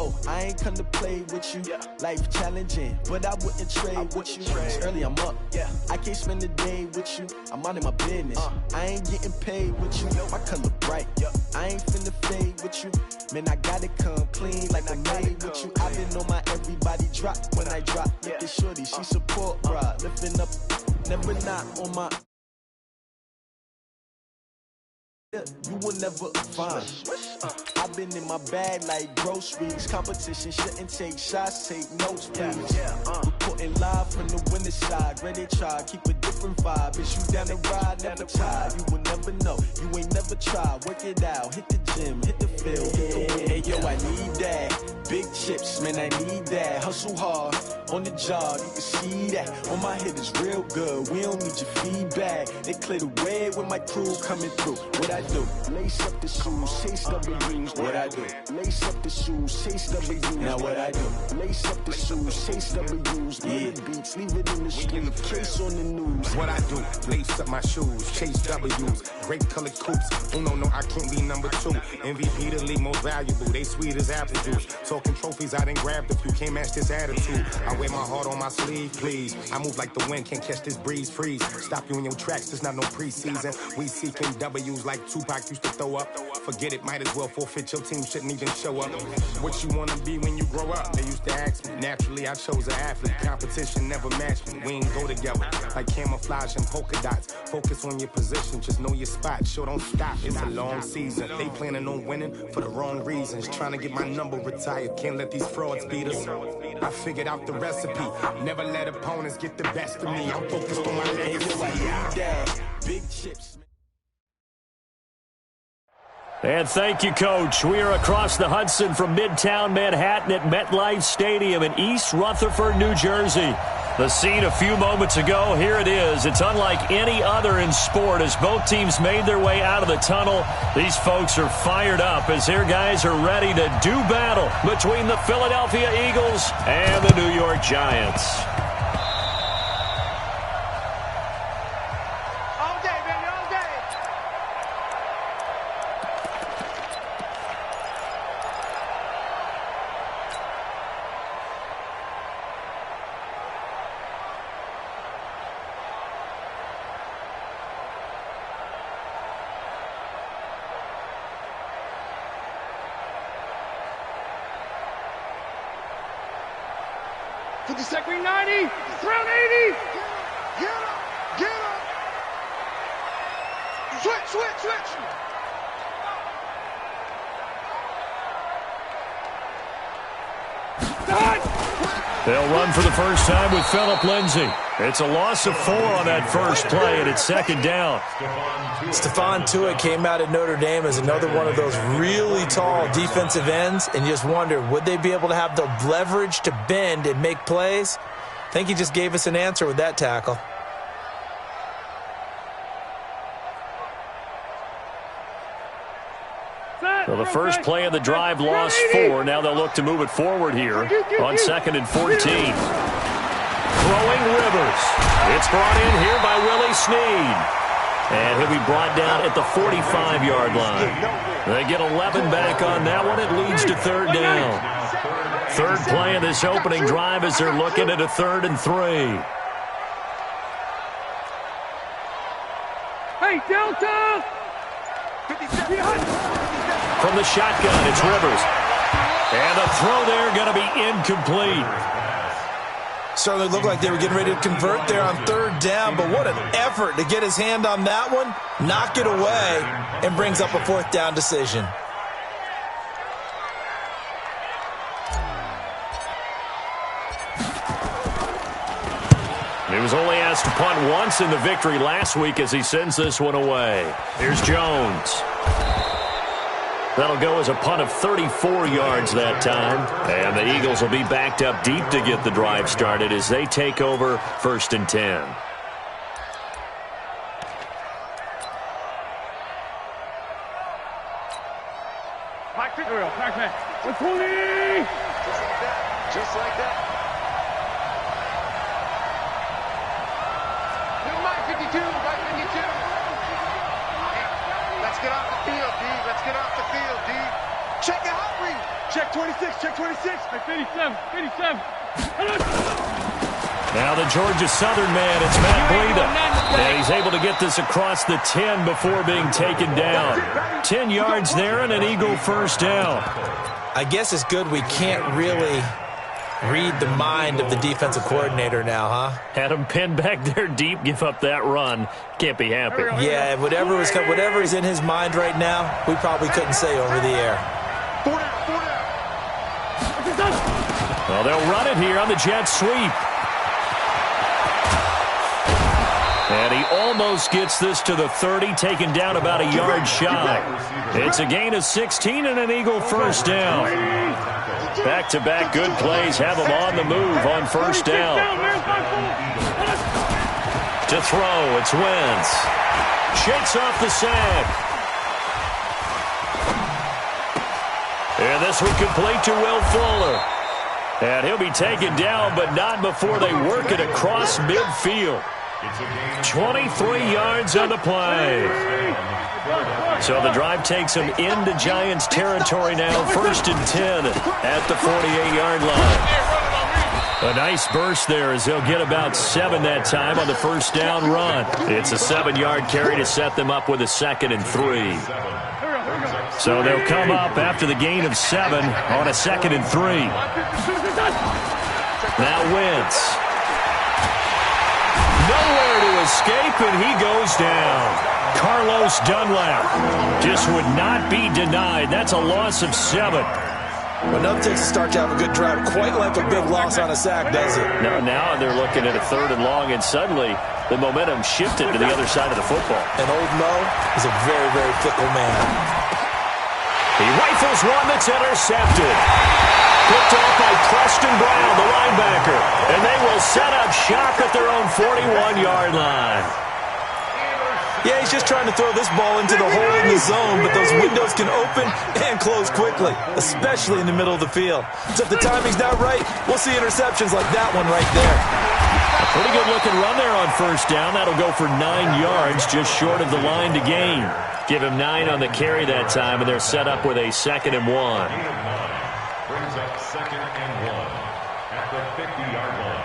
know I ain't come to play with you. Life challenging, but I wouldn't trade with you. It's early, I'm up. I can't spend the day with you. I'm out of my business. I ain't getting paid with you. My color bright. I ain't finna fade with you. Man, I gotta come clean like I'm made with you. I've been on my everybody drop when I drop. Look at shorty, she support, bruh. Lifting up, never not on my. You will never find. I've been in my bag like groceries. Competition shouldn't take shots, take notes, please. Reporting live from the winning side. Ready to try, keep a different vibe. Is you down the ride, never try. You will never know, you ain't never try. Work it out, hit the gym, hit the field, hit the wind. Hey yo, I need that. Big chips, man, I need that. Hustle hard, on the job, you can see that. On my head is real good, we don't need your feedback. They clear the way with my crew coming through. What I do? Lace up the shoes, chase W's. What I do? Lace up the shoes, chase W's. Now what I do? Lace up the shoes, chase W's. Yeah. Beats, leave it in the street, case on the news. What I do? Lace up my shoes, chase W's. Great colored coops. Oh no, I can't be number 2. MVP the league most valuable. They sweet as apple juice. Talking trophies, I done grabbed a few. Can't match this attitude. I wear my heart on my sleeve, please. I move like the wind, can't catch this breeze. Freeze. Stop you in your tracks. There's not no preseason. We seeking W's like Tupac used to throw up. Forget it, might as well forfeit. Your team shouldn't even show up. What you wanna be when you grow up? They used to ask me. Naturally, I chose an athlete. Competition never matched me. We ain't go together like camouflage and polka dots. Focus on your position, just know your spot. Sure, don't stop. It's a long season. They planning on winning for the wrong reasons. Trying to get my number retired. Can't let these frauds beat us. I figured out the recipe. Never let opponents get the best of me. I'm focused on my legacy. Big chips. And thank you, Coach. We are across the Hudson from Midtown Manhattan at MetLife Stadium in East Rutherford, New Jersey. The scene a few moments ago, here it is. It's unlike any other in sport as both teams made their way out of the tunnel. These folks are fired up as their guys are ready to do battle between the Philadelphia Eagles and the New York Giants. To the second 90, round 80. Get up. Switch. They'll run for the first time with Phillip Lindsay. It's a loss of 4 on that first play, and it's second down. Stephon Tuitt came out at Notre Dame as another one of those really tall defensive ends, and you just wonder, would they be able to have the leverage to bend and make plays? I think he just gave us an answer with that tackle. So the first play of the drive lost 4. Now they'll look to move it forward here on 2nd and 14. Throwing Rivers. It's brought in here by Willie Snead. And he'll be brought down at the 45-yard line. They get 11 back on that one. It leads to 3rd down. Third play of this opening drive as they're looking at a 3rd and 3. Hey, Delta! From the shotgun, it's Rivers. And the throw there going to be incomplete. Certainly looked like they were getting ready to convert there on 3rd down, but what an effort to get his hand on that one, knock it away, and brings up a 4th down decision. He was only asked to punt once in the victory last week as he sends this one away. Here's Jones. That'll go as a punt of 34 yards that time. And the Eagles will be backed up deep to get the drive started as they take over 1st and 10. Just like that. Mike 52. Let's get off the field, D. Check the hot read. Check 26, check 26. 87, 87. Now the Georgia Southern man, it's Matt Breida. And he's able to get this across the 10 before being taken down. 10 yards there and an Eagle first down. I guess it's good we can't really read the mind of the defensive coordinator now, huh? Had him pinned back there deep, give up that run. Can't be happy. Yeah, whatever's in his mind right now, we probably couldn't say over the air. Well, they'll run it here on the jet sweep. And he almost gets this to the 30, taken down about a yard shy. It's a gain of 16 and an Eagle first down. Back-to-back good plays have him on the move on first down. To throw, it's Wentz. Shakes off the sack. And this one complete to Will Fuller. And he'll be taken down, but not before they work it across midfield. 23 yards on the play. So the drive takes him into Giants territory now, 1st and 10 at the 48-yard line. A nice burst there as he'll get about 7 that time on the first down run. It's a 7-yard carry to set them up with a 2nd and 3. So they'll come up after the gain of 7 on a 2nd and 3. Now Wentz. Nowhere to escape, and he goes down. Carlos Dunlap just would not be denied. That's a loss of 7. Well, nothing takes a start to have a good drive quite like a big loss on a sack, does it? No, now they're looking at a 3rd and long, and suddenly the momentum shifted to the other side of the football. And old Mo is a very, very fickle man. He rifles one that's intercepted. Picked off by Preston Brown, the linebacker. And they will set up shop at their own 41-yard line. Yeah, he's just trying to throw this ball into the hole in the zone, but those windows can open and close quickly, especially in the middle of the field. So if the timing's not right, we'll see interceptions like that one right there. A pretty good-looking run there on first down. That'll go for 9 yards, just short of the line to gain. Give him 9 on the carry that time, and they're set up with a 2nd and 1. Brings up 2nd and 1 at the 50-yard line.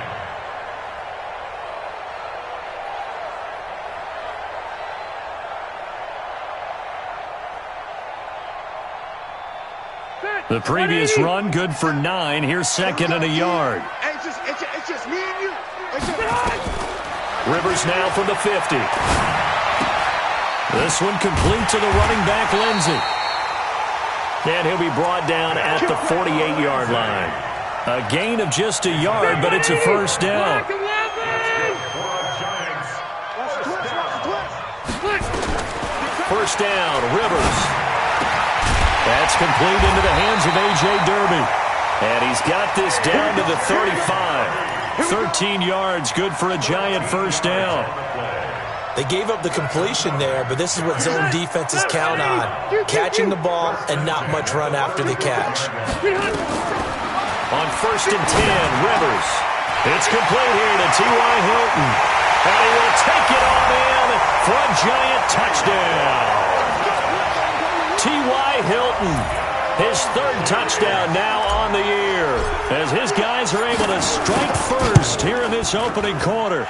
The previous run, good for 9. Here's 2nd and a yard. It's just me and you. Rivers now from the 50. This one complete to the running back, Lindsey. And he'll be brought down at the 48-yard line. A gain of just a yard, but it's a first down. First down, Rivers. That's complete into the hands of A.J. Derby. And he's got this down to the 35. 13 yards, good for a Giant first down. They gave up the completion there, but this is what zone defenses count on. Catching the ball and not much run after the catch. On 1st and 10, Rivers. It's complete here to T.Y. Hilton. And he will take it on in for a Giant touchdown. T.Y. Hilton, his 3rd touchdown now on the year, as his guys are able to strike first here in this opening quarter.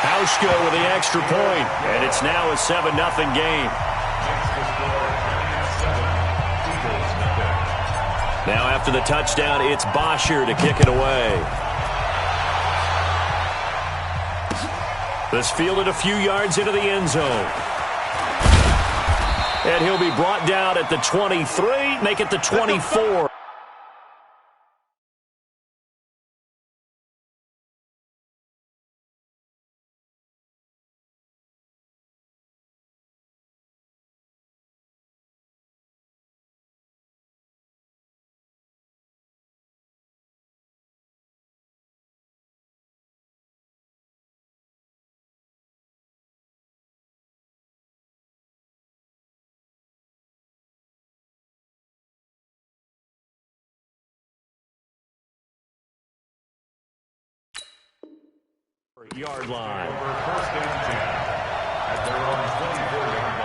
Hauschka with the extra point, and it's now a 7-0 game. Now after the touchdown, it's Bosher to kick it away. This fielded a few yards into the end zone. And he'll be brought down at the 23, make it the 24. Yard line. Over 1st and 10 at their own 24-yard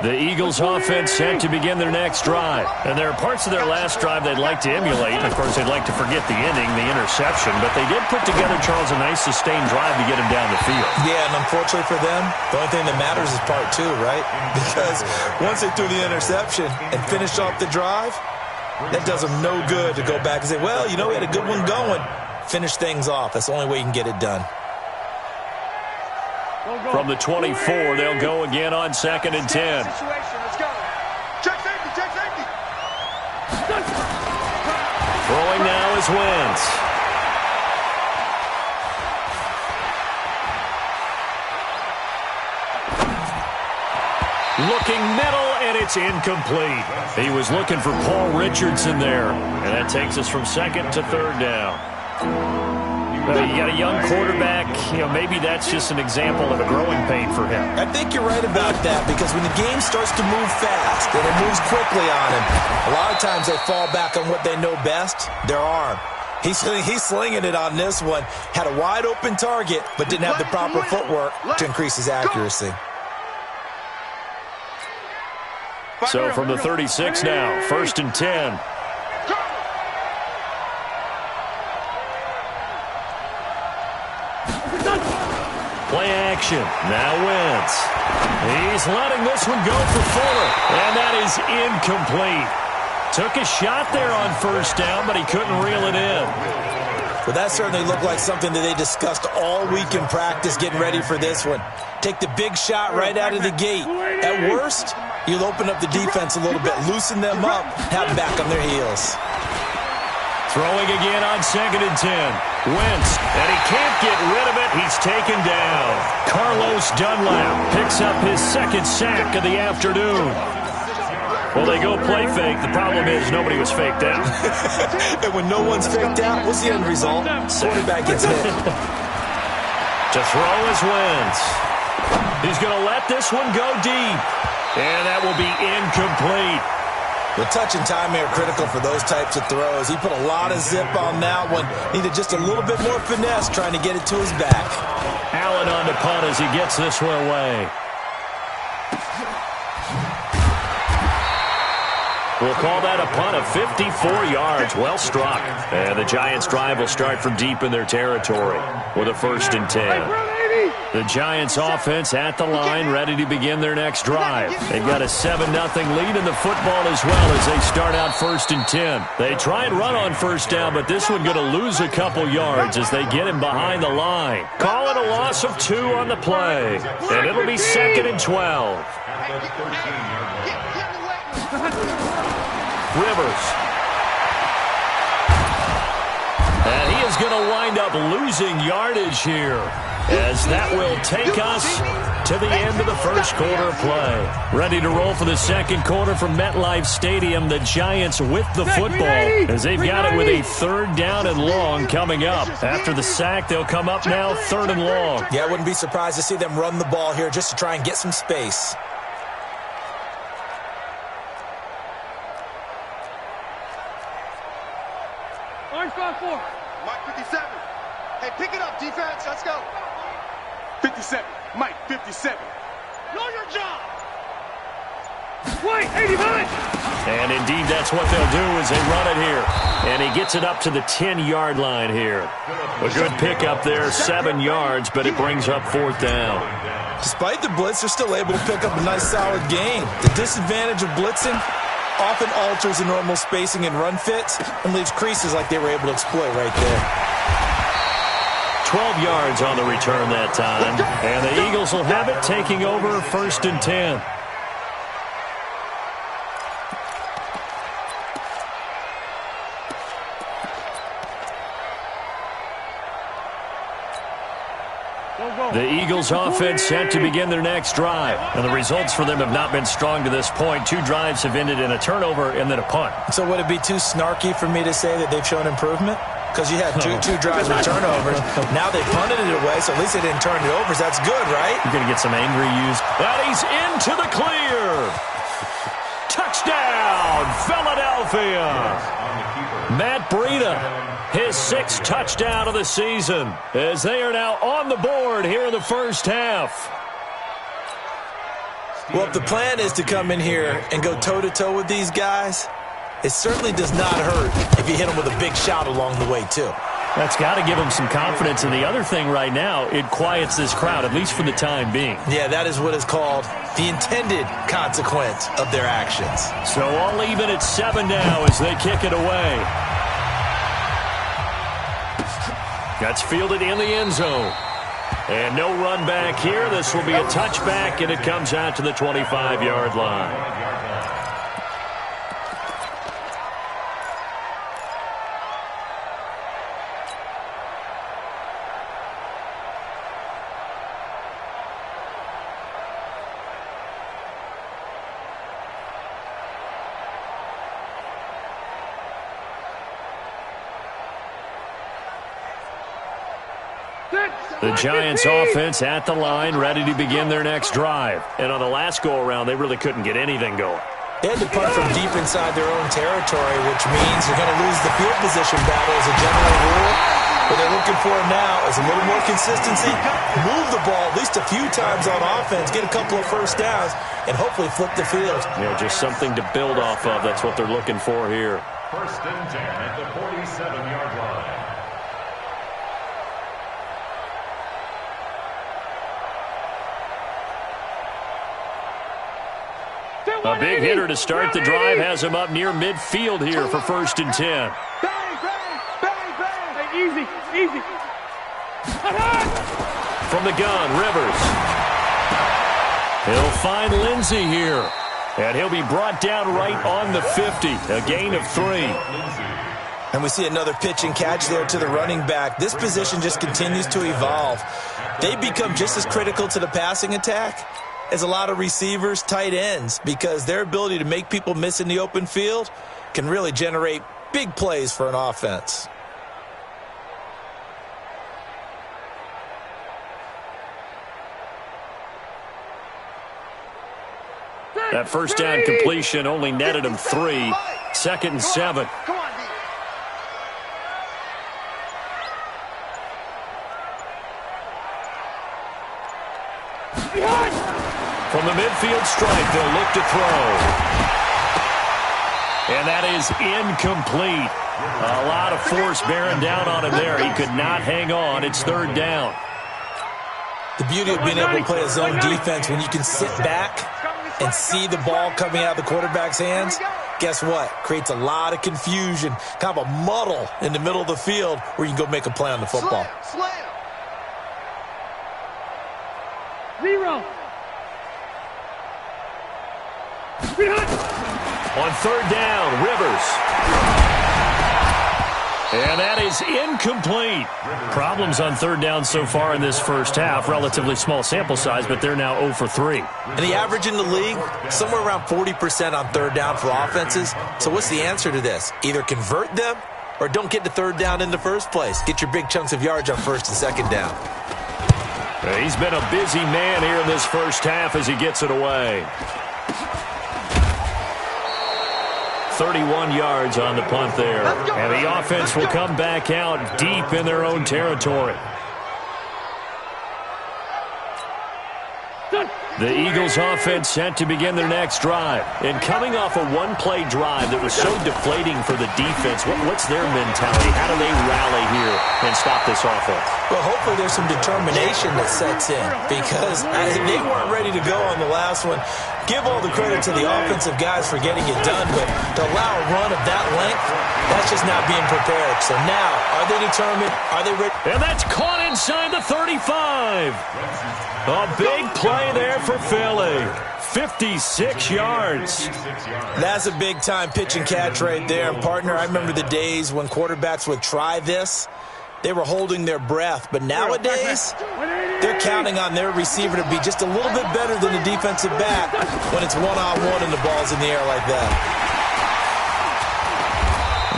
The Eagles offense set to begin their next drive. And there are parts of their last drive they'd like to emulate. Of course, they'd like to forget the ending, the interception. But they did put together, Charles, a nice sustained drive to get him down the field. Yeah, and unfortunately for them, the only thing that matters is part two, right? Because once they threw the interception and finished off the drive, that does them no good to go back and say, well, you know, we had a good one going. Finish things off. That's the only way you can get it done. From the 24, they'll go again on 2nd and 10. Let's go. Check safety, check safety. Throwing now is Wentz. Looking middle, and it's incomplete. He was looking for Paul Richardson there, and that takes us from 2nd to 3rd down. You got a young quarterback. You know, maybe that's just an example of a growing pain for him. I think you're right about that, because when the game starts to move fast and it moves quickly on him, a lot of times they fall back on what they know best, their arm. He's slinging it on this one. Had a wide open target, but didn't have the proper footwork to increase his accuracy. So from the 36 now, 1st and 10. Play action. Now Wentz. He's letting this one go for Fuller. And that is incomplete. Took a shot there on 1st down, but he couldn't reel it in. Well, that certainly looked like something that they discussed all week in practice getting ready for this one. Take the big shot right out of the gate. At worst, you'll open up the defense a little bit, loosen them up, have them back on their heels. Throwing again on 2nd and 10. Wentz, and he can't get rid of it. He's taken down. Carlos Dunlap picks up his 2nd sack of the afternoon. Well, they go play fake. The problem is nobody was faked out. And when no one's faked out, what's the end result? Quarterback gets hit. To throw is Wentz. He's going to let this one go deep. And that will be incomplete. The touch and timing are critical for those types of throws. He put a lot of zip on that one. Needed just a little bit more finesse trying to get it to his back. Allen on the punt as he gets this one away. We'll call that a punt of 54 yards. Well struck. And the Giants' drive will start from deep in their territory with a 1st and 10. The Giants' offense at the line, ready to begin their next drive. They've got a 7-0 lead in the football as well as they start out 1st and 10. They try and run on 1st down, but this one going to lose a couple yards as they get him behind the line. Call it a loss of 2 on the play, and it'll be 2nd and 12. Rivers. And he is going to wind up losing yardage here, as that will take us to the end of the 1st quarter play. Ready to roll for the 2nd quarter from MetLife Stadium. The Giants with the football, as they've got it with a 3rd down and long coming up. After the sack, they'll come up now 3rd and long. Yeah, I wouldn't be surprised to see them run the ball here just to try and get some space. Orange 5-4. Mike 57. Hey, pick it up, defense. Let's go. 57. Mike 57. Know your job. Wait, 89. And indeed, that's what they'll do as they run it here. And he gets it up to the 10-yard line here. A good pickup there, 7 yards, but it brings up 4th down. Despite the blitz, they're still able to pick up a nice, solid gain. The disadvantage of blitzing often alters the normal spacing and run fits and leaves creases like they were able to exploit right there. 12 yards on the return that time. And the Eagles will have it, taking over 1st and 10. The Eagles' offense set to begin their next drive. And the results for them have not been strong to this point. 2 drives have ended in a turnover and then a punt. So would it be too snarky for me to say that they've shown improvement? Because you had two drives with turnovers. Now they punted it away, so at least they didn't turn it over. So that's good, right? You're going to get some angry use. And he's into the clear. Touchdown, Philadelphia. Matt Breida, his 6th touchdown of the season, as they are now on the board here in the 1st half. Well, if the plan is to come in here and go toe-to-toe with these guys, it certainly does not hurt if you hit them with a big shot along the way, too. That's got to give them some confidence. And the other thing right now, it quiets this crowd, at least for the time being. Yeah, that is what is called the intended consequence of their actions. So all even at 7 now as they kick it away. That's fielded in the end zone. And no run back here. This will be a touchback, and it comes out to the 25-yard line. The Giants offense at the line, ready to begin their next drive. And on the last go-around, they really couldn't get anything going. They had to punt from deep inside their own territory, which means you're going to lose the field position battle as a general rule. What they're looking for now is a little more consistency, move the ball at least a few times on offense, get a couple of first downs, and hopefully flip the field. Yeah, just something to build off of. That's what they're looking for here. 1st and 10 at the 47-yard line. A big hitter to start the drive has him up near midfield here for 1st and 10. Bang, bang, bang, bang. Hey, easy, easy. From the gun, Rivers. He'll find Lindsey here. And he'll be brought down right on the 50. A gain of 3. And we see another pitch and catch there to the running back. This position just continues to evolve. They become just as critical to the passing attack as a lot of receivers, tight ends, because their ability to make people miss in the open field can really generate big plays for an offense. That first down completion only netted him 3. 2nd and 7. Come on, D. From the midfield stripe, they'll look to throw. And that is incomplete. A lot of force bearing down on him there. He could not hang on. It's 3rd down. The beauty of being able to play a zone defense when you can sit back and see the ball coming out of the quarterback's hands, guess what? Creates a lot of confusion, kind of a muddle in the middle of the field where you can go make a play on the football. Slam. 0. On 3rd down, Rivers. And that is incomplete. Problems on 3rd down so far in this first half. Relatively small sample size, but they're now 0 for 3. And the average in the league, somewhere around 40% on 3rd down for offenses. So what's the answer to this? Either convert them or don't get to 3rd down in the first place. Get your big chunks of yards on 1st and 2nd down. He's been a busy man here in this first half as he gets it away. 31 yards on the punt there. And the offense will come back out deep in their own territory. The Eagles offense set to begin their next drive. And coming off a one-play drive that was so deflating for the defense, what's their mentality? How do they rally here and stop this offense? Well, hopefully there's some determination that sets in because they weren't ready to go on the last one. Give all the credit to the offensive guys for getting it done, but to allow a run of that length, that's just not being prepared. So now, are they determined? Are they ready? And that's caught inside the 35. A big play there for Philly. 56 yards. That's a big-time pitch and catch right there. And, partner, I remember the days when quarterbacks would try this. They were holding their breath. But nowadays, they're counting on their receiver to be just a little bit better than the defensive back when it's one-on-one and the ball's in the air like that.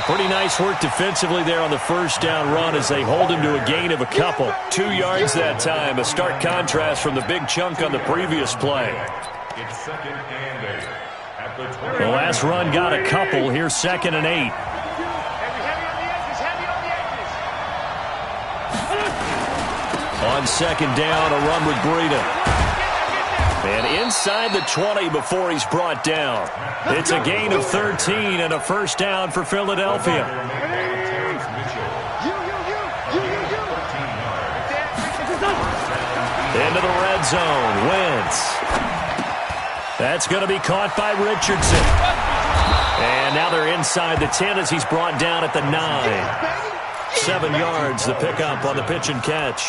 Pretty nice work defensively there on the first down run as they hold him to a gain of a couple. 2 yards that time. A stark contrast from the big chunk on the previous play. It's 2nd and 8. At the 20. The last run got a couple. Here's 2nd and 8. Heavy on the edges, heavy on the edges. On 2nd down, a run with Breida. And inside the 20 before he's brought down. It's a gain of 13 and a first down for Philadelphia. Into the red zone. Wentz. That's going to be caught by Richardson. And now they're inside the 10 as he's brought down at the 9. 7 yards, the pickup on the pitch and catch.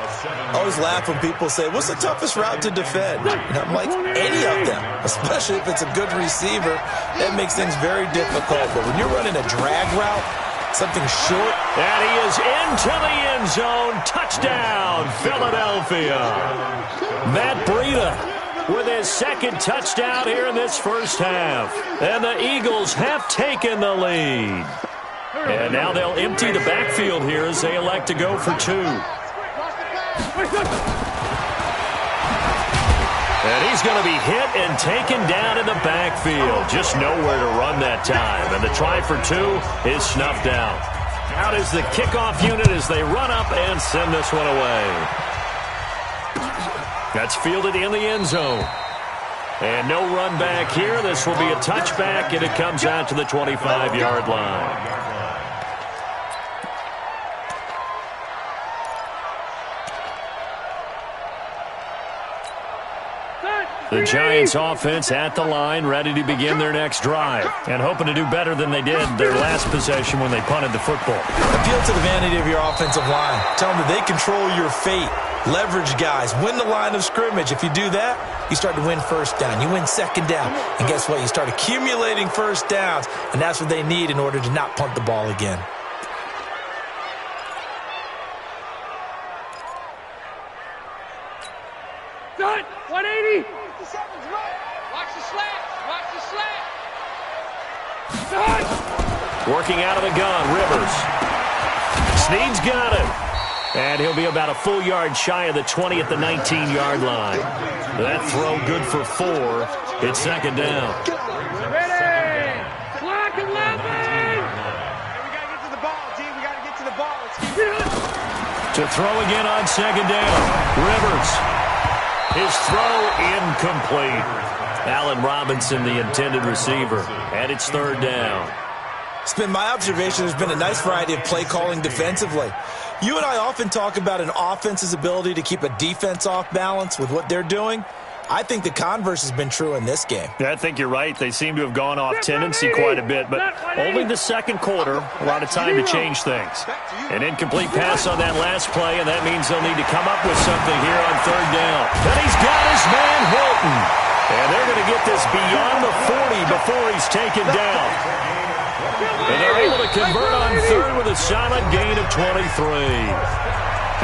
I always laugh when people say, what's the toughest route to defend? And I'm like, any of them, especially if it's a good receiver. That makes things very difficult. But when you're running a drag route, something short. And he is into the end zone. Touchdown, Philadelphia. Matt Breida with his second touchdown here in this first half. And the Eagles have taken the lead. And now they'll empty the backfield here as they elect to go for 2. And he's going to be hit and taken down in the backfield. Just nowhere to run that time. And the try for 2 is snuffed out. Out is the kickoff unit as they run up and send this one away. That's fielded in the end zone. And no run back here. This will be a touchback, and it comes out to the 25-yard line. The Giants offense at the line, ready to begin their next drive, and hoping to do better than they did their last possession when they punted the football. Appeal to the vanity of your offensive line. Tell them that they control your fate. Leverage guys. Win the line of scrimmage. If you do that, you start to win first down. You win second down. And guess what? You start accumulating first downs, and that's what they need in order to not punt the ball again. Done. 180. Watch the slant. Watch the slant. Working out of the gun, Rivers. Snead's got it. And he'll be about a full yard shy of the 20 at the 19-yard line. That throw good for 4. It's second down. Ready. Clock 11. Hey, we got to get to the ball, D. We got to get to the ball. Let's keep To throw again on second down. Rivers. His throw incomplete. Allen Robinson, the intended receiver. And it's third down. It's been my observation there's been a nice variety of play calling defensively. You and I often talk about an offense's ability to keep a defense off balance with what they're doing. I think the converse has been true in this game. Yeah, I think you're right. They seem to have gone off tendency quite a bit, but only the second quarter, a lot of time to change things. An incomplete pass on that last play, and that means they'll need to come up with something here on third down. And he's got his man Hilton. And they're going to get this beyond the 40 before he's taken down. And they're able to convert on third with a solid gain of 23.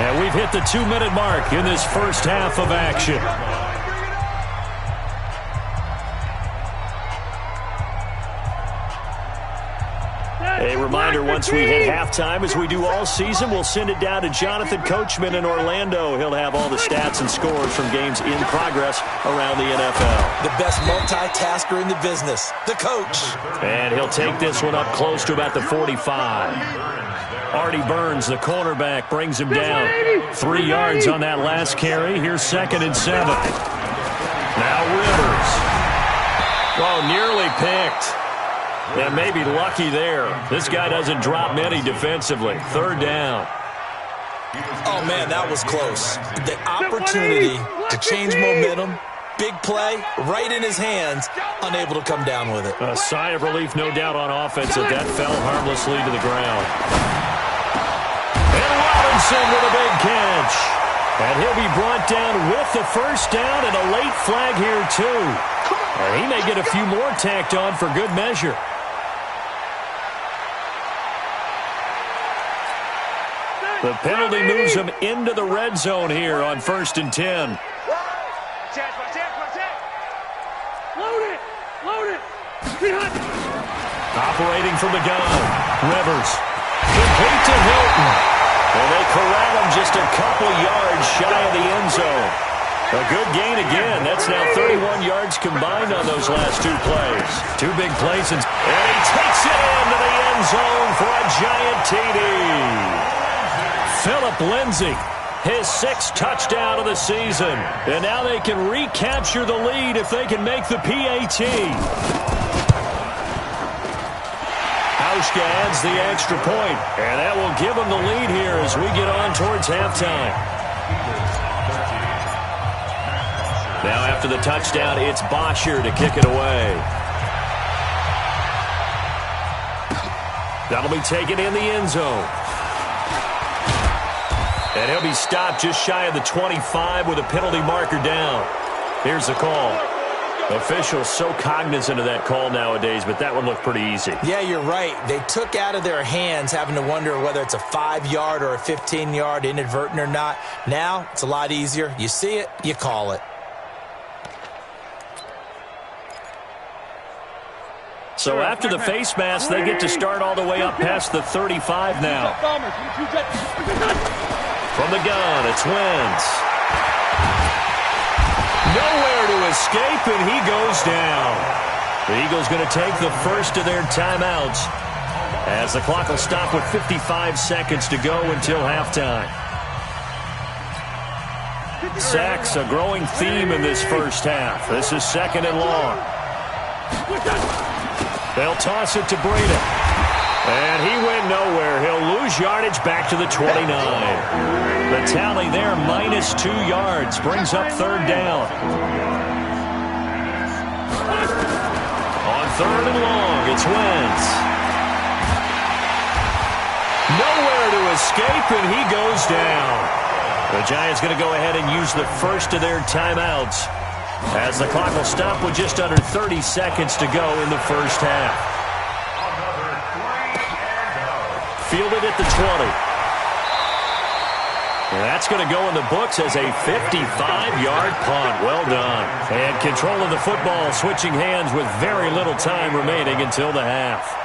And we've hit the 2-minute mark in this first half of action. A reminder, once we hit halftime, as we do all season, we'll send it down to Jonathan Coachman in Orlando. He'll have all the stats and scores from games in progress around the NFL. The best multitasker in the business, the coach. And he'll take this one up close to about the 45. Artie Burns, the cornerback, brings him down. 3 yards on that last carry. Here's 2nd and 7. Now Rivers. Oh, nearly picked. And maybe lucky there. This guy doesn't drop many defensively. Third down. Oh, man, that was close. The opportunity to change momentum, big play, right in his hands, unable to come down with it. A sigh of relief, no doubt, on offense that fell harmlessly to the ground. And Robinson with a big catch. And he'll be brought down with the first down and a late flag here, too. And he may get a few more tacked on for good measure. The penalty moves him into the red zone here on 1st and 10. Load it. Load it. Operating from the gun. Rivers. Complete to Hilton. And they corral him just a couple yards shy of the end zone. A good gain again. That's now 31 yards combined on those last 2 plays. 2 big plays. And he takes it into the end zone for a giant TD. Philip Lindsay His 6th touchdown of the season. And now they can recapture the lead if they can make the PAT. Hauschka adds the extra point, and that will give them the lead here as we get on towards halftime. Now after the touchdown, it's Bosher to kick it away. That'll be taken in the end zone. And he'll be stopped just shy of the 25 with a penalty marker down. Here's the call. Officials so cognizant of that call nowadays, but that one looked pretty easy. Yeah, you're right. They took out of their hands having to wonder whether it's a 5-yard or a 15-yard, inadvertent or not. Now, it's a lot easier. You see it, you call it. So after the face mask, they get to start all the way up past the 35 now. From the gun, it's Wentz. Nowhere to escape, and he goes down. The Eagles going to take the first of their timeouts as the clock will stop with 55 seconds to go until halftime. Sacks, a growing theme in this first half. This is 2nd and long. They'll toss it to Breida. And he went nowhere. He'll lose yardage back to the 29. The tally there, -2 yards, brings up 3rd down. On 3rd and long, it's Wentz. Nowhere to escape, and he goes down. The Giants going to go ahead and use the first of their timeouts as the clock will stop with just under 30 seconds to go in the first half. Fielded at the 20. And that's going to go in the books as a 55-yard punt. Well done. And control of the football switching hands with very little time remaining until the half.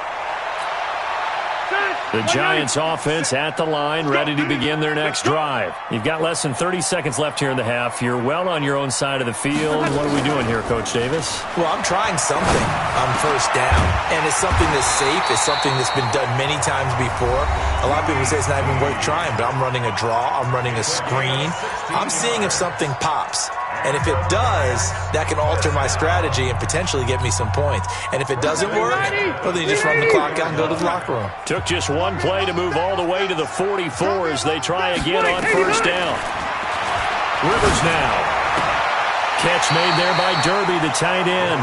The Giants offense at the line, ready to begin their next drive. You've got less than 30 seconds left here in the half. You're well on your own side of the field. What are we doing here, Coach Davis? Well, I'm trying something on 1st down, and it's something that's safe. It's something that's been done many times before. A lot of people say it's not even worth trying, but I'm running a draw. I'm running a screen. I'm seeing if something pops. And if it does, that can alter my strategy and potentially get me some points. And if it doesn't work, well, then you just run the clock out and go to the locker room. Took just one play to move all the way to the 44 as they try again on 1st down. Rivers now. Catch made there by Derby, the tight end.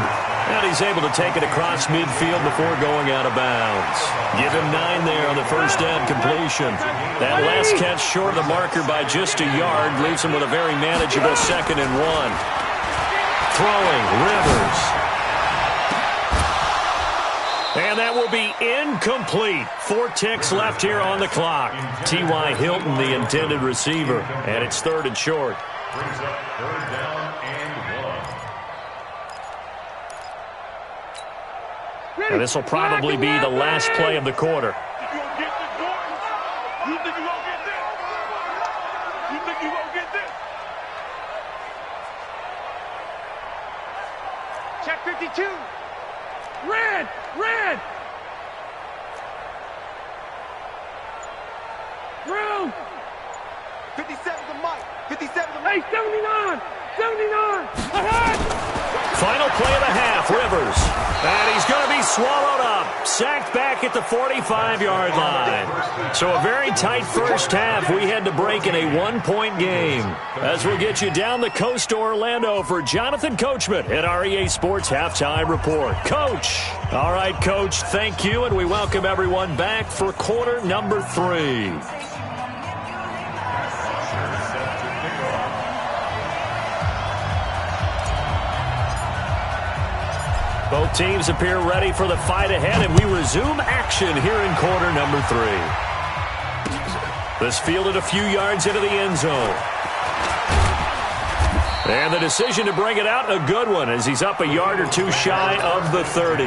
And he's able to take it across midfield before going out of bounds. Give him 9 there on the 1st down completion. That last catch short of the marker by just a yard leaves him with a very manageable 2nd and 1. Throwing, Rivers. And that will be incomplete. 4 ticks left here on the clock. T.Y. Hilton, the intended receiver. And it's 3rd and short. Brings up 3rd down and 1. And this will probably be the last play of the quarter. You think you gonna get this? You think you gonna get this? Check 52. Red! Red! Through! 57 to Mike. 57 to Hey, 79! 79! Ahead! Final play of the half, Rivers. And he's going to be swallowed up. Sacked back at the 45-yard line. So a very tight first half. We had to break in a 1-point game. As we'll get you down the coast to Orlando for Jonathan Coachman at our EA Sports Halftime Report. Coach. All right, Coach, thank you. And we welcome everyone back for quarter number 3. Both teams appear ready for the fight ahead, and we resume action here in quarter number 3. This fielded a few yards into the end zone. And the decision to bring it out, a good one, as he's up a yard or two shy of the 30.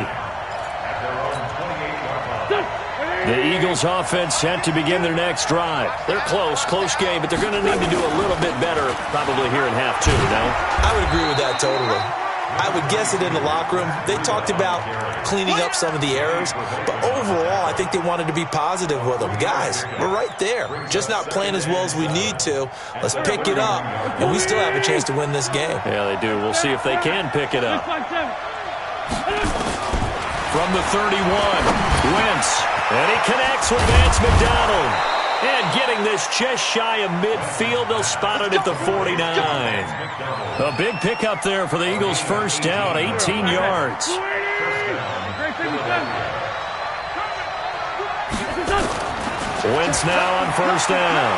The Eagles offense set to begin their next drive. They're close game, but they're going to need to do a little bit better probably here in half 2, no? I would agree with that totally. I would guess it in the locker room. They talked about cleaning up some of the errors, but overall, I think they wanted to be positive with them. Guys, we're right there. Just not playing as well as we need to. Let's pick it up, and we still have a chance to win this game. Yeah, they do. We'll see if they can pick it up. From the 31, Wentz, and he connects with Vance McDonald. And getting this just shy of midfield, they'll spot it at the 49. A big pickup there for the Eagles' first down, 18 yards. Wentz now on first down.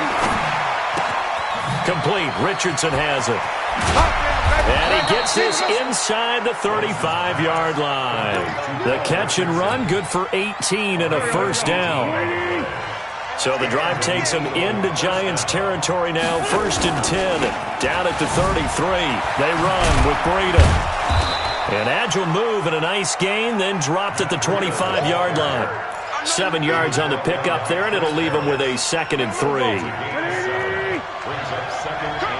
Complete. Richardson has it. And he gets this inside the 35-yard line. The catch and run, good for 18 and a first down. So the drive takes them into Giants territory now, 1st and 10, down at the 33. They run with Breida. An agile move and a nice gain, then dropped at the 25-yard line. 7 yards on the pickup there, and it'll leave them with a 2nd and 3. Brings up 2nd and 3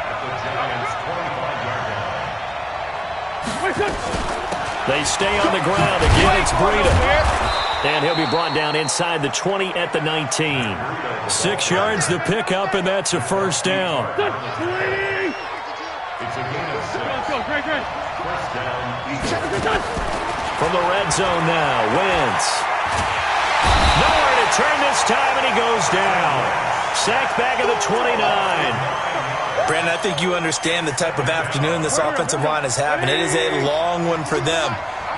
at the Giants' 25-yard line. They stay on the ground. Again, it's Breida. And he'll be brought down inside the 20 at the 19. 6 yards the pickup, and that's a first down. It's a gain of 6. First down. From the red zone now, Wentz. Nowhere to turn this time, and he goes down. Sacked back at the 29. Brandon, I think you understand the type of afternoon this offensive line is having. It is a long one for them.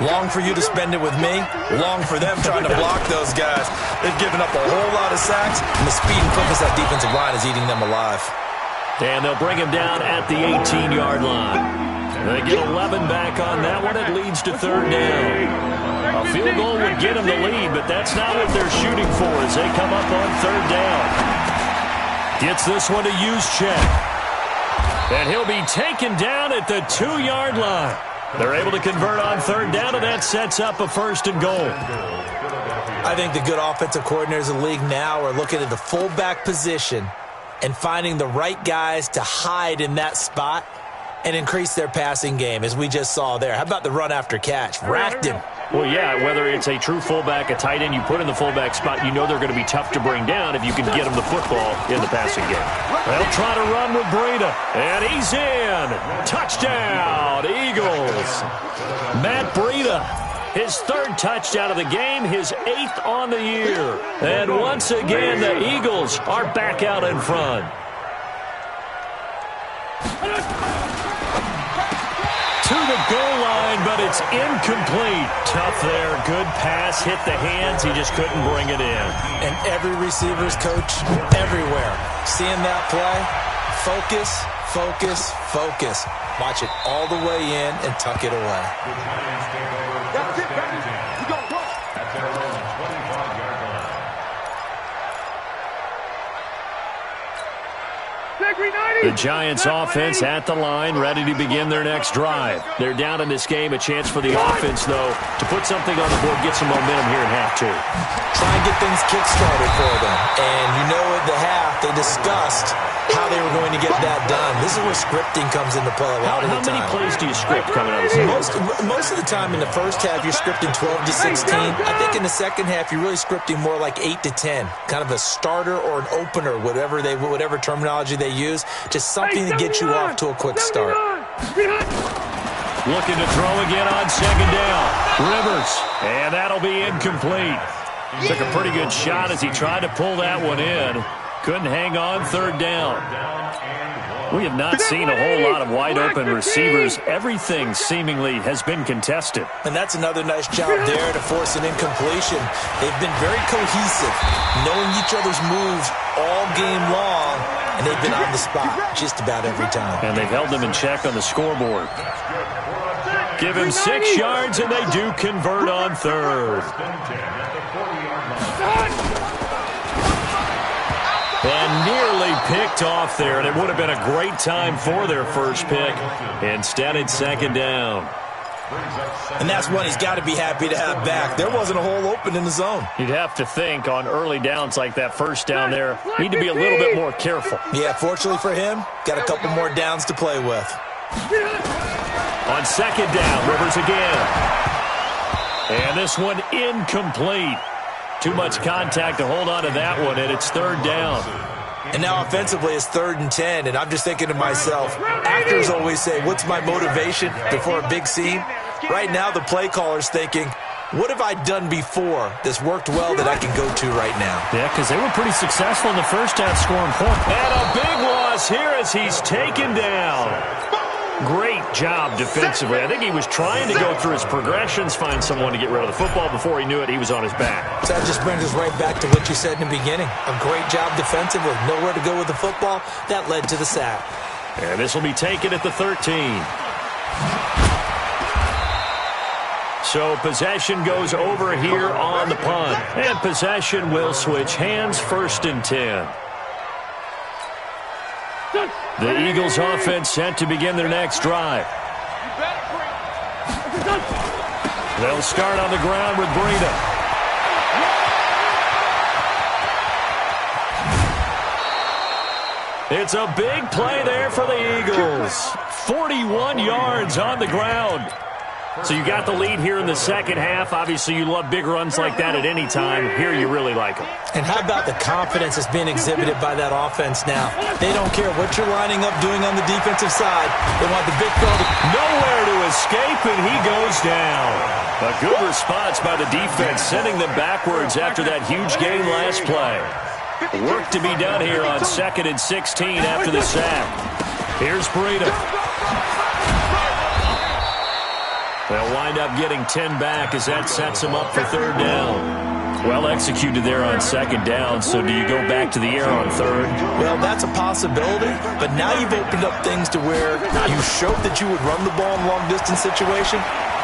Long for you to spend it with me. Long for them trying to block those guys. They've given up a whole lot of sacks, and the speed and quickness of that defensive line is eating them alive. And they'll bring him down at the 18-yard line. They get 11 back on that one. It leads to 3rd down. A field goal would get them the lead, but that's not what they're shooting for as they come up on 3rd down. Gets this one to Juszczyk. And he'll be taken down at the 2-yard line. They're able to convert on 3rd down, and that sets up a 1st and goal. I think the good offensive coordinators in the league now are looking at the fullback position and finding the right guys to hide in that spot and increase their passing game, as we just saw there. How about the run after catch? Racked him. Well, yeah, whether it's a true fullback, a tight end you put in the fullback spot, you know they're going to be tough to bring down if you can get them the football in the passing game. They'll try to run with Breida, and he's in. Touchdown, Eagles. Matt Breida, his 3rd touchdown of the game, his 8th on the year. And once again, the Eagles are back out in front. To the goal line, but it's incomplete. Tough there. Good pass. Hit the hands. He just couldn't bring it in. And every receiver's coach everywhere. Seeing that play, focus, focus, focus. Watch it all the way in and tuck it away. The Giants take over 1st and 10 at their own 25-yard line. The Giants offense at the line, ready to begin their next drive. They're down in this game. A chance for the offense, though, to put something on the board, get some momentum here in half 2. Try and get things kick-started for them. And you know at the half, they discussed how they were going to get that done. This is where scripting comes into play a lot of the time. How many plays do you script coming out of the second? Most of the time in the first half, you're scripting 12 to 16. I think in the second half, you're really scripting more like 8 to 10. Kind of a starter or an opener, whatever terminology they use. Just something to get you off to a quick start. Looking to throw again on 2nd down. Rivers, and that'll be incomplete. Took a pretty good shot as he tried to pull that one in. Couldn't hang on 3rd down. We have not seen a whole lot of wide-open receivers. Everything seemingly has been contested. And that's another nice job there to force an incompletion. They've been very cohesive, knowing each other's moves all game long, and they've been on the spot just about every time. And they've held them in check on the scoreboard. Give him 6 yards, and they do convert on 3rd. And nearly picked off there, and it would have been a great time for their first pick. Instead, it's 2nd down. And that's one he's got to be happy to have back. There wasn't a hole open in the zone. You'd have to think on early downs like that first down there, need to be a little bit more careful. Yeah, fortunately for him, got a couple more downs to play with. On second down, Rivers again. And this one incomplete. Too much contact to hold on to that one, and it's third down. And now offensively it's 3rd and 10, and I'm just thinking to myself, actors always say, what's my motivation before a big scene? Right now the play caller's thinking, what have I done before that's worked well that I can go to right now? Yeah, because they were pretty successful in the first half scoring points. And a big loss here as he's taken down. Great job defensively. I think he was trying to go through his progressions, find someone to get rid of the football. Before he knew it, he was on his back. So that just brings us right back to what you said in the beginning. A great job defensively. Nowhere to go with the football. That led to the sack. And this will be taken at the 13. So possession goes over here on the punt. And possession will switch hands, 1st and 10. The Eagles offense set to begin their next drive. They'll start on the ground with Breida. It's a big play there for the Eagles. 41 yards on the ground. So you got the lead here in the second half. Obviously, you love big runs like that at any time. Here you really like them. And how about the confidence that's being exhibited by that offense now? They don't care what you're lining up doing on the defensive side. They want the big throw. Nowhere to escape, and he goes down. A good response by the defense, sending them backwards after that huge gain last play. Work to be done here on 2nd and 16 after the sack. Here's Breida. They'll wind up getting 10 back as that sets them up for 3rd down. Well executed there on 2nd down, so do you go back to the air on 3rd? Well, that's a possibility, but now you've opened up things to where you showed that you would run the ball in a long-distance situation.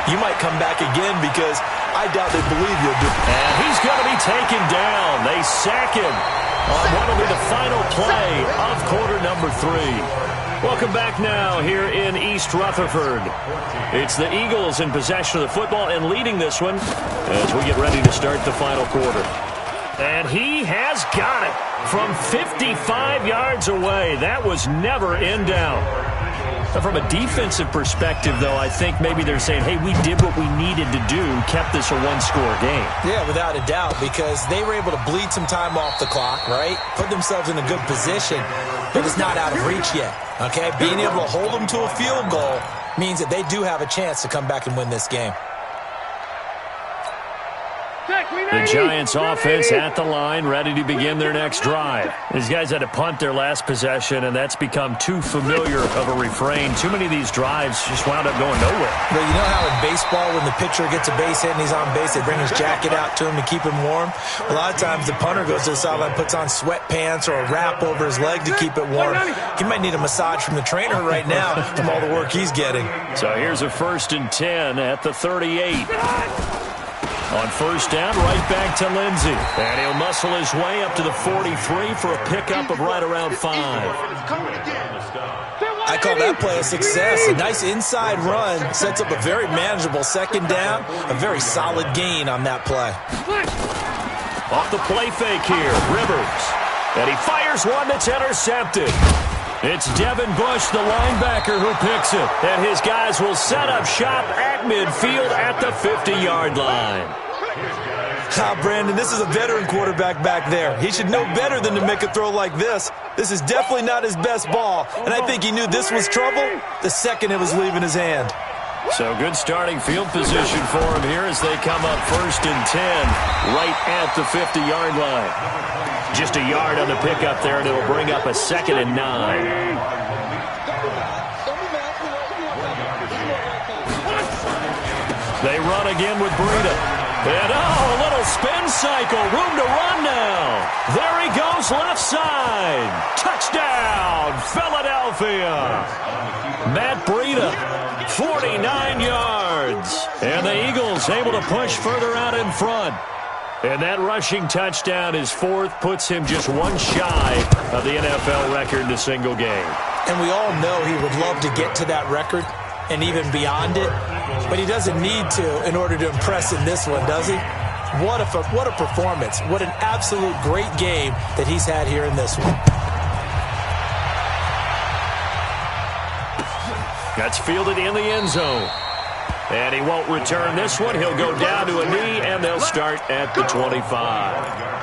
You might come back again because I doubt they believe you'll do it. And he's going to be taken down. They sack him on what will be the final play of quarter number 3. Welcome back now here in East Rutherford. It's the Eagles in possession of the football and leading this one as we get ready to start the final quarter. And he has got it from 55 yards away. That was never in doubt. From a defensive perspective, though, I think maybe they're saying, hey, we did what we needed to do, kept this a one-score game. Yeah, without a doubt, because they were able to bleed some time off the clock, right? Put themselves in a good position, but it's not out of reach yet, okay? Being able to hold them to a field goal means that they do have a chance to come back and win this game. The Giants offense at the line, ready to begin their next drive. These guys had to punt their last possession, and that's become too familiar of a refrain. Too many of these drives just wound up going nowhere. But you know how in baseball, when the pitcher gets a base hit and he's on base, they bring his jacket out to him to keep him warm? A lot of times the punter goes to the sideline, puts on sweatpants or a wrap over his leg to keep it warm. He might need a massage from the trainer right now from all the work he's getting. So here's a 1st and 10 at the 38. On 1st down, right back to Lindsey. And he'll muscle his way up to the 43 for a pickup of right around 5. I call that play a success. A nice inside run sets up a very manageable 2nd down. A very solid gain on that play. Off the play fake here, Rivers. And he fires one that's intercepted. It's Devin Bush, the linebacker, who picks it. And his guys will set up shop at midfield at the 50-yard line. Brandon, this is a veteran quarterback back there. He should know better than to make a throw like this. This is definitely not his best ball. And I think he knew this was trouble the second it was leaving his hand. So good starting field position for him here as they come up 1st and 10 right at the 50-yard line. Just a yard on the pickup there, and it'll bring up a 2nd and 9. They run again with Breida. And, a little spin cycle. Room to run now. There he goes left side. Touchdown, Philadelphia. Matt Breida, 49 yards. And the Eagles able to push further out in front. And that rushing touchdown, his 4th, puts him just one shy of the NFL record in a single game. And we all know he would love to get to that record and even beyond it, but he doesn't need to in order to impress in this one, does he? What a performance. What an absolute great game that he's had here in this one. That's fielded in the end zone. And he won't return this one. He'll go down to a knee, and they'll start at the 25.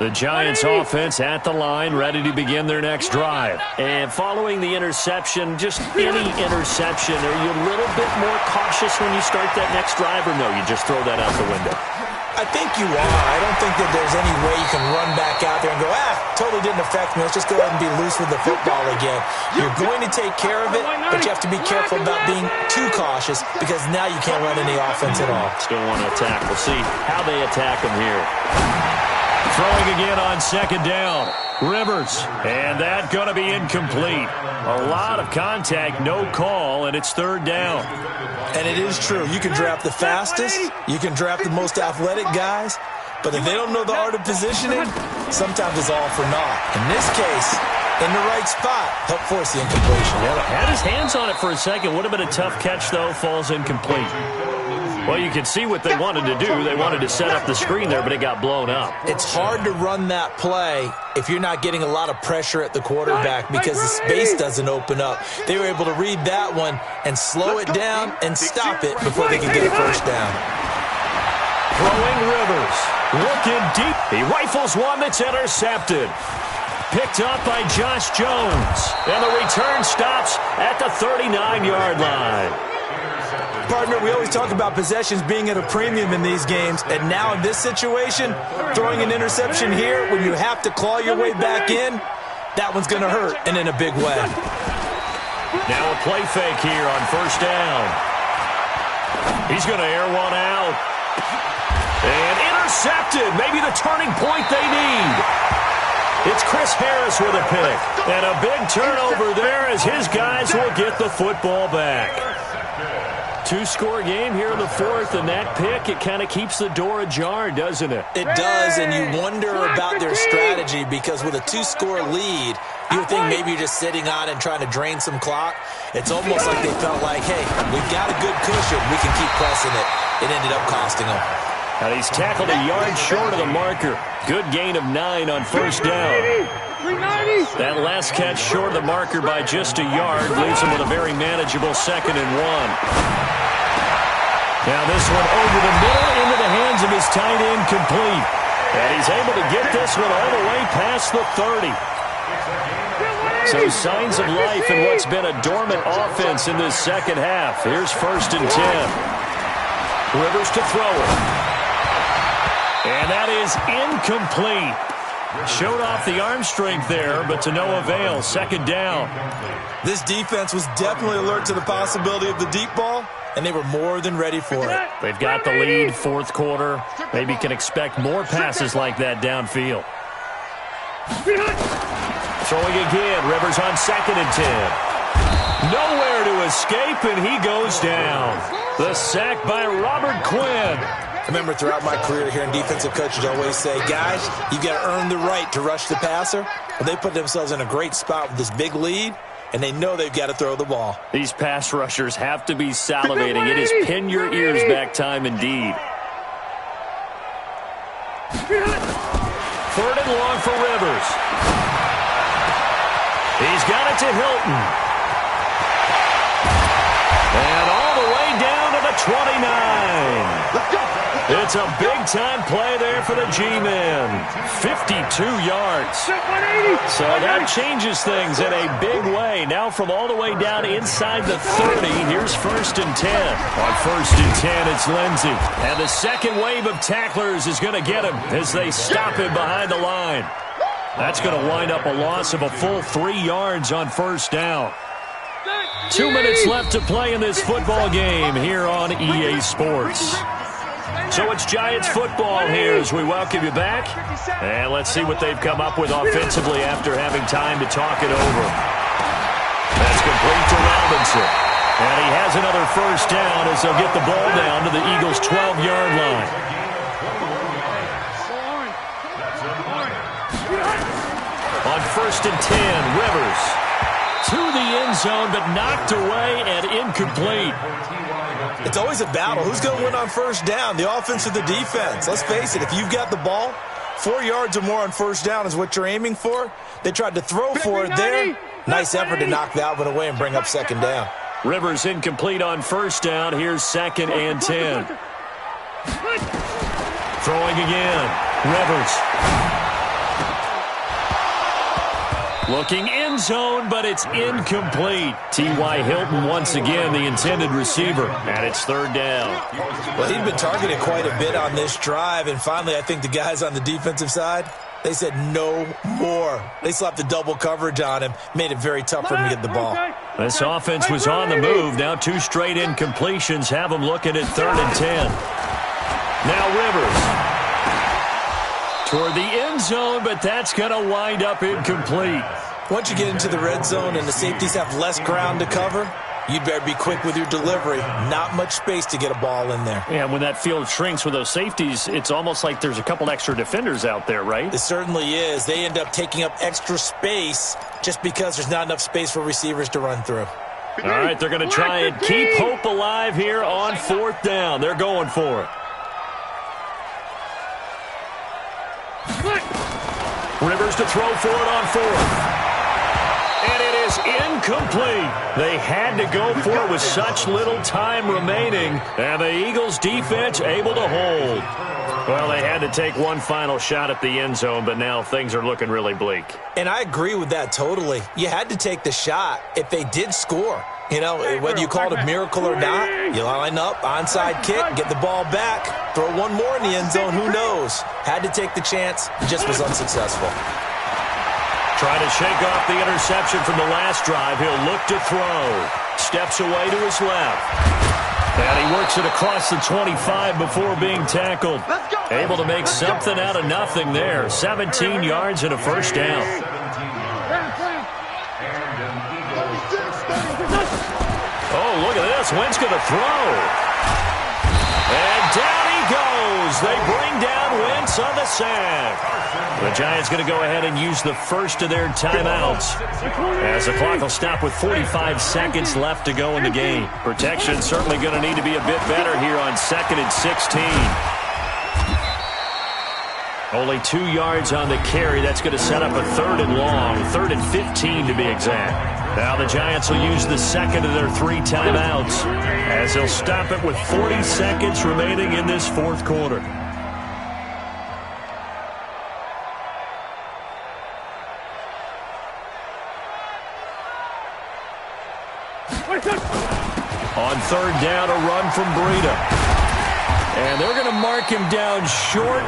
The Giants offense at the line, ready to begin their next drive. And following the interception, just any interception, are you a little bit more cautious when you start that next drive, or no, you just throw that out the window? I think you are. I don't think that there's any way you can run back out there and go, totally didn't affect me. Let's just go ahead and be loose with the football again. You're going to take care of it, but you have to be careful about being too cautious because now you can't run any offense at all. Still want to attack. We'll see how they attack him here. Throwing again on second down. Rivers. And that's going to be incomplete. A lot of contact, no call, and it's third down. And it is true. You can draft the fastest. You can draft the most athletic guys. But if they don't know the art of positioning, sometimes it's all for naught. In this case, in the right spot, help force the incompletion. Yeah, had his hands on it for a second. Would have been a tough catch, though. Falls incomplete. Well, you can see what they wanted to do. They wanted to set up the screen there, but it got blown up. It's hard to run that play if you're not getting a lot of pressure at the quarterback because the space doesn't open up. They were able to read that one and slow it down and stop it before they could get a first down. Throwing Rivers. Looking deep. He rifles one that's intercepted. Picked up by Josh Jones. And the return stops at the 39-yard line. Partner, we always talk about possessions being at a premium in these games, and now in this situation, throwing an interception here when you have to claw your way back in, that one's going to hurt, and in a big way. Now a play fake here on first down. He's going to air one out. And intercepted. Maybe the turning point they need. It's Chris Harris with a pick. And a big turnover there as his guys will get the football back. Two-score game here in the fourth, and that pick, it kind of keeps the door ajar, doesn't it? It does, and you wonder about their strategy because with a two-score lead, you would think maybe you're just sitting on and trying to drain some clock. It's almost like they felt like, hey, we've got a good cushion. We can keep pressing it. It ended up costing them. And he's tackled a yard short of the marker. Good gain of 9 on first down. That last catch short of the marker by just a yard leaves him with a very manageable 2nd and 1. Now this one over the middle into the hands of his tight end complete. And he's able to get this one all the way past the 30. So signs of life in what's been a dormant offense in this second half. Here's 1st and 10. Rivers to throw it. And that is incomplete. Showed off the arm strength there, but to no avail. 2nd down. This defense was definitely alert to the possibility of the deep ball, and they were more than ready for it. They've got the lead, fourth quarter. Maybe can expect more passes like that downfield. Throwing again, Rivers on 2nd and 10. Nowhere to escape, and he goes down. The sack by Robert Quinn. I remember throughout my career here in defensive coaches always say, guys, you've got to earn the right to rush the passer. Well, they put themselves in a great spot with this big lead, and they know they've got to throw the ball. These pass rushers have to be salivating. It is pin your ears back time indeed. 3rd and long for Rivers. He's got it to Hilton. And all the way down to the 29. Let's go. It's a big-time play there for the G-men. 52 yards. So that changes things in a big way. Now from all the way down inside the 30, here's 1st and 10. On 1st and 10, it's Lindsey. And the second wave of tacklers is going to get him as they stop him behind the line. That's going to wind up a loss of a full 3 yards on 1st down. 2 minutes left to play in this football game here on EA Sports. So it's Giants football here as we welcome you back. And let's see what they've come up with offensively after having time to talk it over. That's complete to Robinson. And he has another first down as they'll get the ball down to the Eagles' 12-yard line. On 1st and 10, Rivers to the end zone, but knocked away and incomplete. It's always a battle. Who's going to win on first down, the offense or the defense? Let's face it, if you've got the ball, 4 yards or more on first down is what you're aiming for. They tried to throw for it there. Nice effort to knock that one away and bring up second down. Rivers incomplete on first down. Here's 2nd and 10. Throwing again. Rivers. Looking end zone, but it's incomplete. T.Y. Hilton once again the intended receiver, and it's 3rd down. Well, he'd been targeted quite a bit on this drive, and finally I think the guys on the defensive side, they said no more. They slapped the double coverage on him, made it very tough for him to get the ball. This offense was on the move. Now 2 straight incompletions have them looking at 3rd and 10. Now Rivers. Toward the end zone, but that's going to wind up incomplete. Once you get into the red zone and the safeties have less ground to cover, you'd better be quick with your delivery. Not much space to get a ball in there. Yeah, when that field shrinks with those safeties, it's almost like there's a couple extra defenders out there, right? It certainly is. They end up taking up extra space just because there's not enough space for receivers to run through. All right, they're going to try and keep hope alive here on 4th down. They're going for it. Rivers to throw for it on 4th. And it is incomplete. They had to go for it with such little time remaining. And the Eagles defense able to hold. Well, they had to take one final shot at the end zone, but now things are looking really bleak. And I agree with that totally. You had to take the shot if they did score. You know, whether you call it a miracle or not, you line up, onside kick, get the ball back, throw one more in the end zone, who knows? Had to take the chance, just was unsuccessful. Trying to shake off the interception from the last drive. He'll look to throw. Steps away to his left. And he works it across the 25 before being tackled. Able to make something out of nothing there. 17 yards and a first down. Oh, look at this. Wentz going to throw. And down he goes. They bring down Wentz on the sack. The Giants going to go ahead and use the first of their timeouts, as the clock will stop with 45 seconds left to go in the game. Protection certainly going to need to be a bit better here on 2nd and 16. Only 2 yards on the carry. That's going to set up a 3rd and long, 3rd and 15 to be exact. Now the Giants will use the second of their 3 timeouts, as they'll stop it with 40 seconds remaining in this 4th quarter. On 3rd down, a run from Breida. And they're going to mark him down short,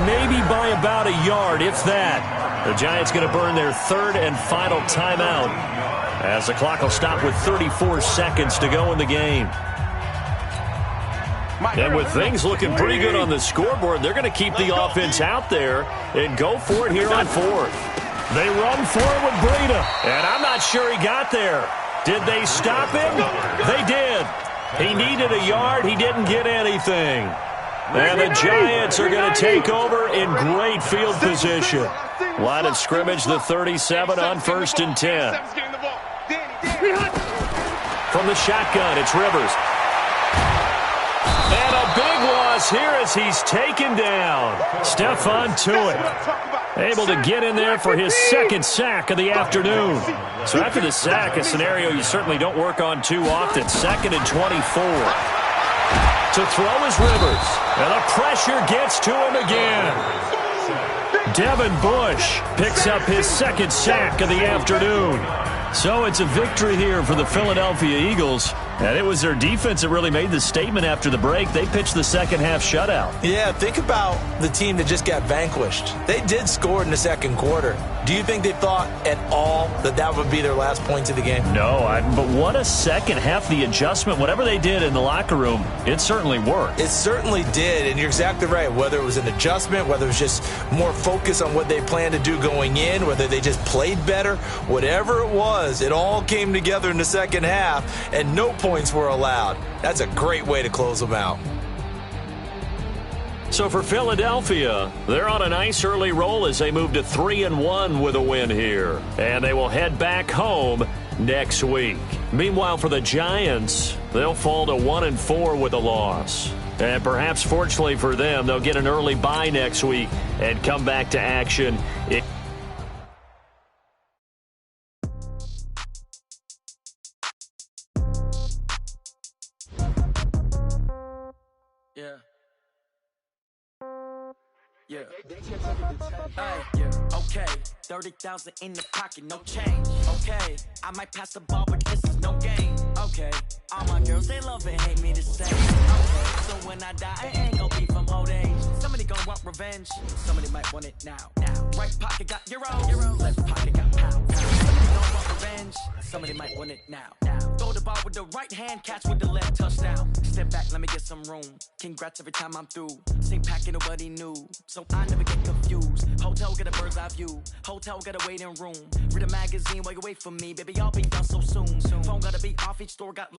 maybe by about a yard, if that. The Giants going to burn their 3rd and final timeout, as the clock will stop with 34 seconds to go in the game. And with things looking pretty good on the scoreboard, they're going to keep the offense out there and go for it here on 4th. They run for it with Breida, and I'm not sure he got there. Did they stop him? They did. He needed a yard. He didn't get anything. And the Giants are going to take over in great field position. Line of scrimmage, the 37 on 1st and 10. From the shotgun, it's Rivers. And a big loss here as he's taken down. Stephon Tuitt able to get in there for his 2nd sack of the afternoon. So after the sack, a scenario you certainly don't work on too often. 2nd and 24. To throw is Rivers. And the pressure gets to him again. Devin Bush picks up his 2nd sack of the afternoon. So it's a victory here for the Philadelphia Eagles. And it was their defense that really made the statement after the break. They pitched the second half shutout. Yeah, think about the team that just got vanquished. They did score in the second quarter. Do you think they thought at all that that would be their last points of the game? No, but what a second half. The adjustment, whatever they did in the locker room, it certainly worked. It certainly did, and you're exactly right. Whether it was an adjustment, whether it was just more focus on what they planned to do going in, whether they just played better, whatever it was, it all came together in the second half, and no points were allowed. That's a great way to close them out. So for Philadelphia, they're on a nice early roll as they move to 3-1 with a win here. And they will head back home next week. Meanwhile, for the Giants, they'll fall to 1-4 with a loss. And perhaps fortunately for them, they'll get an early bye next week and come back to action. Yeah. Okay. 30,000 in the pocket, no change. Okay. I might pass the ball, but this is no game. Okay. All my girls, they love and hate me the same. Okay. So when I die, it ain't gonna be from old age. Somebody gonna want revenge. Somebody might want it now. Right pocket got euro. Left pocket got pound. Somebody gonna want revenge. Somebody might want it now. Throw the ball with the right hand, catch with the left, touchdown. Step back, let me get some room. Congrats every time I'm through. Same packet, nobody knew. So I never get confused. Hotel, get a bird's eye view. Hotel, get a waiting room. Read a magazine while you wait for me. Baby, I'll be done so soon. Phone gotta be off, each store got